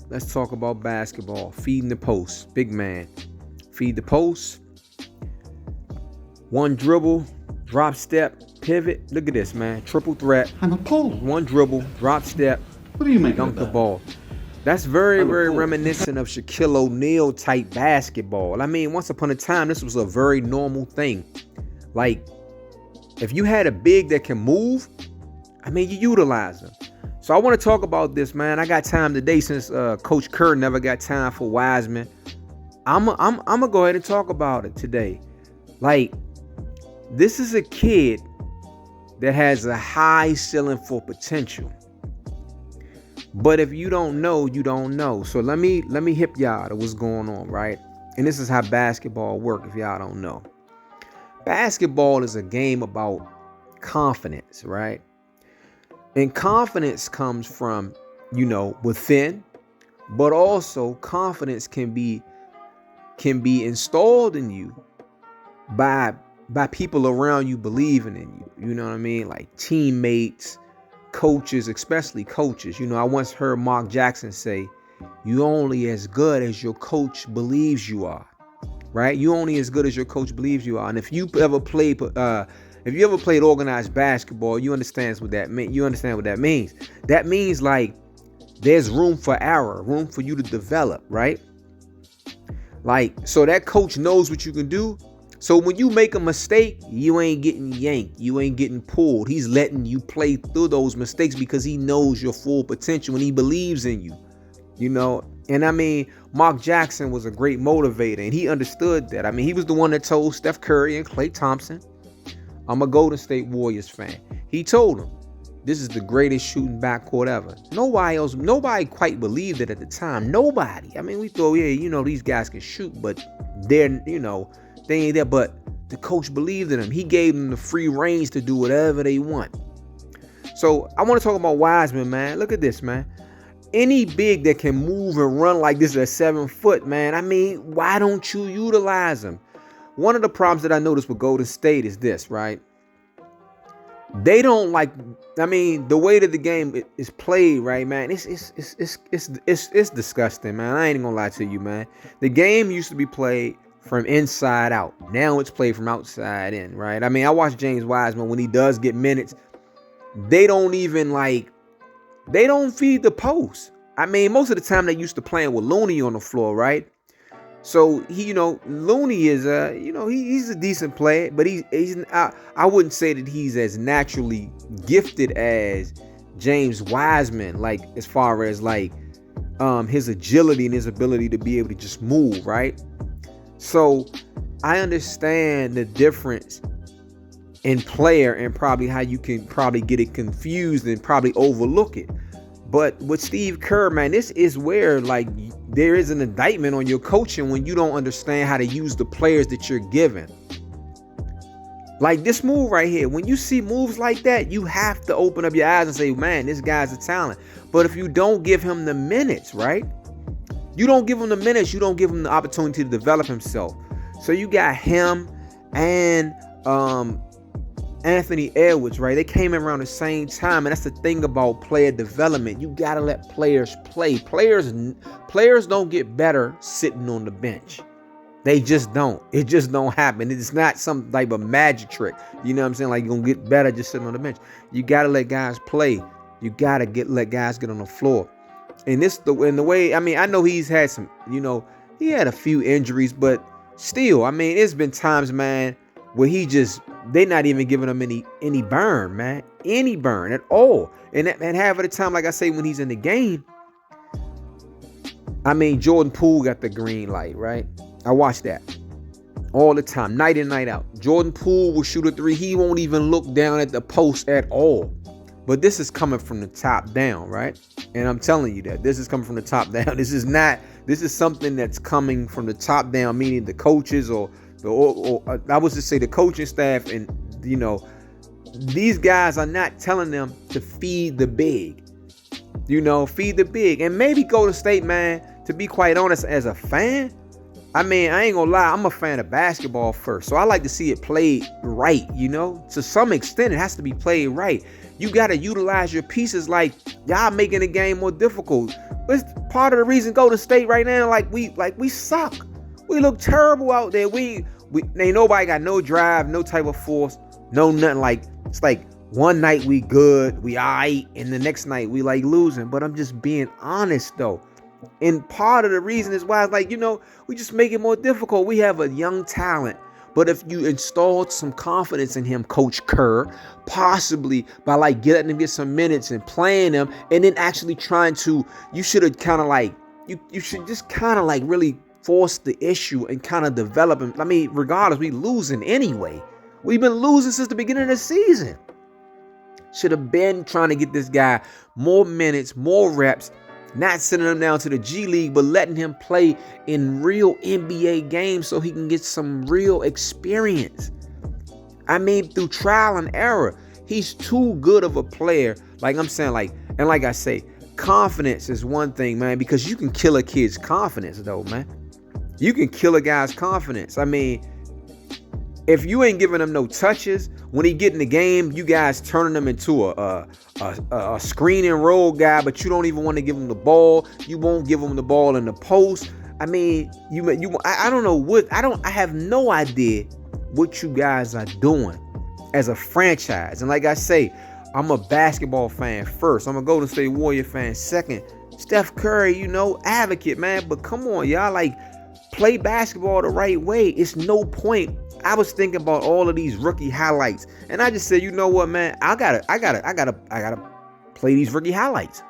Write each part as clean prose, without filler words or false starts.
Let's talk about basketball. Feeding the post. Big man. Feed the post. One dribble, drop step, pivot. Look at this, man. Triple threat. I'm appalled. One dribble, drop step, What do you make dunk of the that? ball. That's very, I'm very appalled. reminiscent of Shaquille O'Neal type basketball. I mean, once upon a time, this was a very normal thing. Like, if you had a big that can move, I mean, you utilize them. So I want to talk about this, man. I got time today since Coach Kerr never got time for Wiseman. I'm gonna go ahead and talk about it today. Like, this is a kid that has a high ceiling for potential. But if you don't know, you don't know. So let me hip y'all to what's going on, right? And this is how basketball works if y'all don't know. Basketball is a game about confidence, right? And confidence comes from, within, but also confidence can be installed in you by people around you believing in you. You know what I mean? Like teammates, coaches, especially coaches. I once heard Mark Jackson say, "You only as good as your coach believes you are." Right? You only as good as your coach believes you are. And if you ever played organized basketball, you understand what that means. You understand what that means. That means like there's room for error, room for you to develop, right? Like, so that coach knows what you can do. So when you make a mistake, you ain't getting yanked. You ain't getting pulled. He's letting you play through those mistakes because he knows your full potential and he believes in you. And I mean, Mark Jackson was a great motivator and he understood that. I mean, he was the one that told Steph Curry and Klay Thompson, "I'm a Golden State Warriors fan." He told him, "This is the greatest shooting backcourt ever." Nobody quite believed it at the time. Nobody. I mean, we thought, these guys can shoot, but they're, they ain't there. But the coach believed in them. He gave them the free range to do whatever they want. So I want to talk about Wiseman, man. Look at this, man. Any big that can move and run like this at 7 foot, man, I mean, why don't you utilize them? One of the problems that I noticed with Golden State is this, right? They don't the way that the game is played, right, man? It's disgusting, man. I ain't gonna lie to you, man. The game used to be played from inside out. Now it's played from outside in, right? I mean, I watch James Wiseman when he does get minutes. They don't feed the post. I mean, most of the time they used to playing with Looney on the floor, right? So Looney is he's a decent player, but I wouldn't say that he's as naturally gifted as James Wiseman, like as far as like his agility and his ability to be able to just move, right? So I understand the difference in player and probably how you can probably get it confused and probably overlook it. But with Steve Kerr, man, this is where like there is an indictment on your coaching when you don't understand how to use the players that you're given. Like this move right here, when you see moves like that, you have to open up your eyes and say, man, this guy's a talent. But if you don't give him the minutes, right? You don't give him the minutes, you don't give him the opportunity to develop himself. So you got him and Anthony Edwards, right? They came in around the same time, and that's the thing about player development. You gotta let players play. Players don't get better sitting on the bench. They just don't. It just don't happen. It's not some type of magic trick. You know what I'm saying? Like you're gonna get better just sitting on the bench. You gotta let guys play. You gotta let guys get on the floor. And the way, I mean, I know he's had some, he had a few injuries, but still, I mean, it's been times, man, where they not even giving him any burn, man. Any burn at all. And half of the time, like I say, when he's in the game, I mean, Jordan Poole got the green light, right? I watch that all the time, night in, night out. Jordan Poole will shoot a three. He won't even look down at the post at all. But this is coming from the top down, right? And I'm telling you that this is coming from the top down. This is something that's coming from the top down, meaning the coaches or I would just say the coaching staff, and these guys are not telling them to feed the big, feed the big. And maybe Golden State, man, to be quite honest, as a fan, I mean, I ain't gonna lie, I'm a fan of basketball first, so I like to see it played right. To some extent it has to be played right. You got to utilize your pieces. Like, y'all making the game more difficult. It's part of the reason Golden State right now, we suck. We look terrible out there. We ain't nobody got no drive, no type of force, no nothing. Like, it's like one night we good, we alright, and the next night we like losing. But I'm just being honest though. And part of the reason is why it's like, we just make it more difficult. We have a young talent. But if you installed some confidence in him, Coach Kerr, possibly by like getting him get some minutes and playing him, and then actually you should have kind of like, you should just kind of like really force the issue and kind of develop him. I mean, regardless, we losing anyway. We've been losing since the beginning of the season. Should have been trying to get this guy more minutes, more reps, not sending him down to the G League, but letting him play in real NBA games so he can get some real experience. I mean, through trial and error. He's too good of a player. Like I'm saying, like I say, confidence is one thing, man, because you can kill a kid's confidence, though, man. You can kill a guy's confidence. I mean, if you ain't giving him no touches, when he get in the game, you guys turning him into a screen and roll guy, but you don't even want to give him the ball. You won't give him the ball in the post. I mean, I don't know I have no idea what you guys are doing as a franchise. And like I say, I'm a basketball fan first. I'm a Golden State Warrior fan second. Steph Curry, advocate, man. But come on, y'all, like, play basketball the right way. It's no point. I was thinking about all of these rookie highlights, and I just said, you know what, man? I gotta play these rookie highlights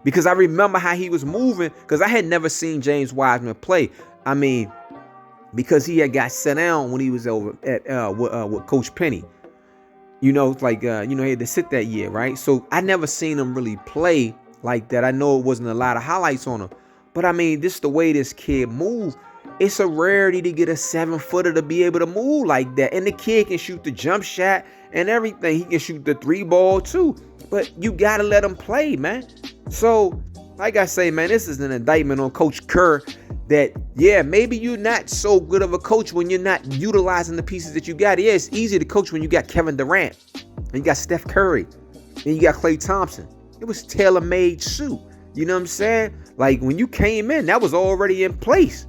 because I remember how he was moving. Because I had never seen James Wiseman play. I mean, because he had got set down when he was over at with Coach Penny. He had to sit that year, right? So I never seen him really play like that. I know it wasn't a lot of highlights on him, but I mean, this the way this kid moved. It's a rarity to get a 7-footer to be able to move like that. And the kid can shoot the jump shot and everything. He can shoot the 3-ball too. But you got to let him play, man. So, like I say, man, this is an indictment on Coach Kerr that, yeah, maybe you're not so good of a coach when you're not utilizing the pieces that you got. Yeah, it's easy to coach when you got Kevin Durant and you got Steph Curry and you got Klay Thompson. It was tailor-made suit. You know what I'm saying? Like, when you came in, that was already in place.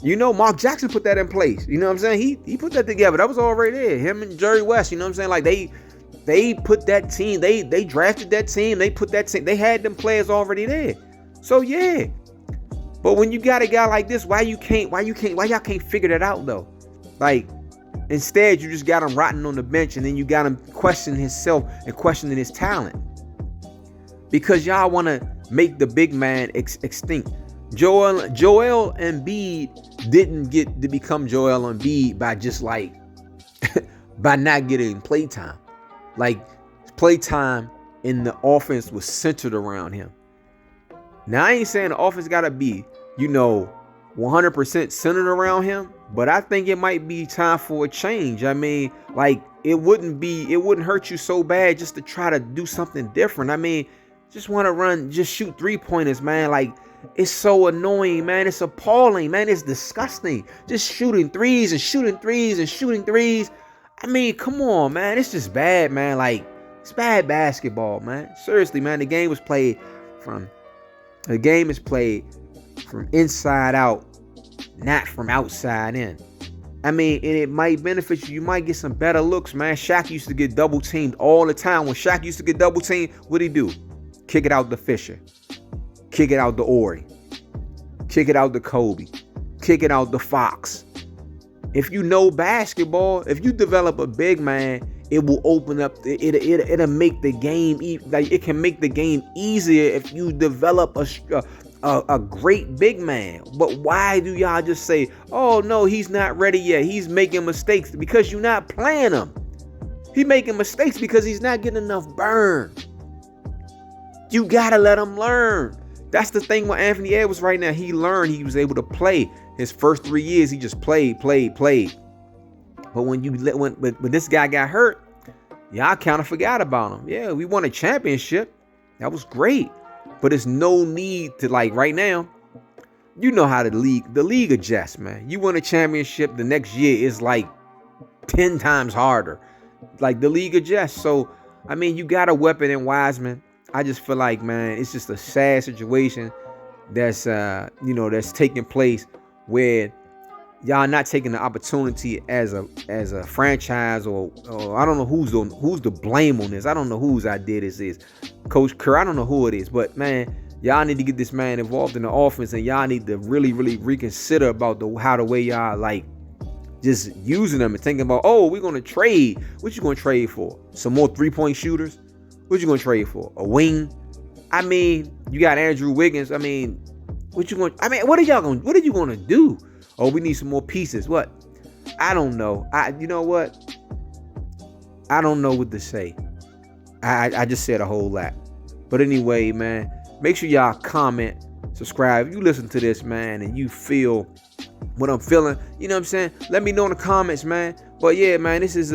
Mark Jackson put that in place. You know what I'm saying? He put that together. That was already there. Him and Jerry West, you know what I'm saying? Like, they put that team, they drafted that team, they put that team, they had them players already there. So yeah. But when you got a guy like this, why y'all can't figure that out though? Like, instead you just got him rotting on the bench, and then you got him questioning himself and questioning his talent. Because y'all want to make the big man extinct. Joel Embiid didn't get to become Joel Embiid by just like by not getting playtime. Like, playtime in the offense was centered around him. Now, I ain't saying the offense gotta be, 100% centered around him, but I think it might be time for a change. I mean, like, it wouldn't hurt you so bad just to try to do something different. I mean, just want to just shoot 3-pointers, man. Like, it's so annoying, man. It's appalling, man. It's disgusting. Just shooting threes and shooting threes and shooting threes. I mean, come on, man. It's just bad, man. Like, it's bad basketball, man. Seriously, man. The game is played from inside out, not from outside in. I mean, and it might benefit you. You might get some better looks, man. Shaq used to get double teamed all the time. When Shaq used to get double teamed, what'd he do? Kick it out to Fisher. Kick it out to Ori. Kick it out to Kobe. Kick it out to Fox. If you know basketball, if you develop a big man, it will open up. It'll make the game it can make the game easier if you develop a great big man. But why do y'all just say, "Oh no, he's not ready yet. He's making mistakes"? Because you're not playing him. He's making mistakes because he's not getting enough burn. You gotta let him learn. That's the thing with Anthony Edwards right now. He learned. He was able to play. His first 3 years, he just played. But when this guy got hurt, y'all kind of forgot about him. Yeah, we won a championship. That was great. But there's no need to, like, right now, you know how the league adjusts, man. You win a championship, the next year is like 10 times harder. Like, the league adjusts. So, I mean, you got a weapon in Wiseman. I just feel like, man, it's just a sad situation that's that's taking place where y'all not taking the opportunity as a franchise, or I don't know who's the blame on this. I don't know whose idea this is. Coach Kerr, I don't know who it is, but man, y'all need to get this man involved in the offense, and y'all need to really, really reconsider about the way y'all like just using them and thinking about, oh, we're gonna trade. What you gonna trade for? Some more 3-point shooters? What you gonna trade for? A wing? I mean, you got Andrew Wiggins. I mean, what you are you gonna do? Oh, we need some more pieces. What? I don't know. You know what? I don't know what to say. I just said a whole lot. But anyway, man, make sure y'all comment, subscribe. If you listen to this, man, and you feel what I'm feeling, you know what I'm saying? Let me know in the comments, man. But yeah, man, this is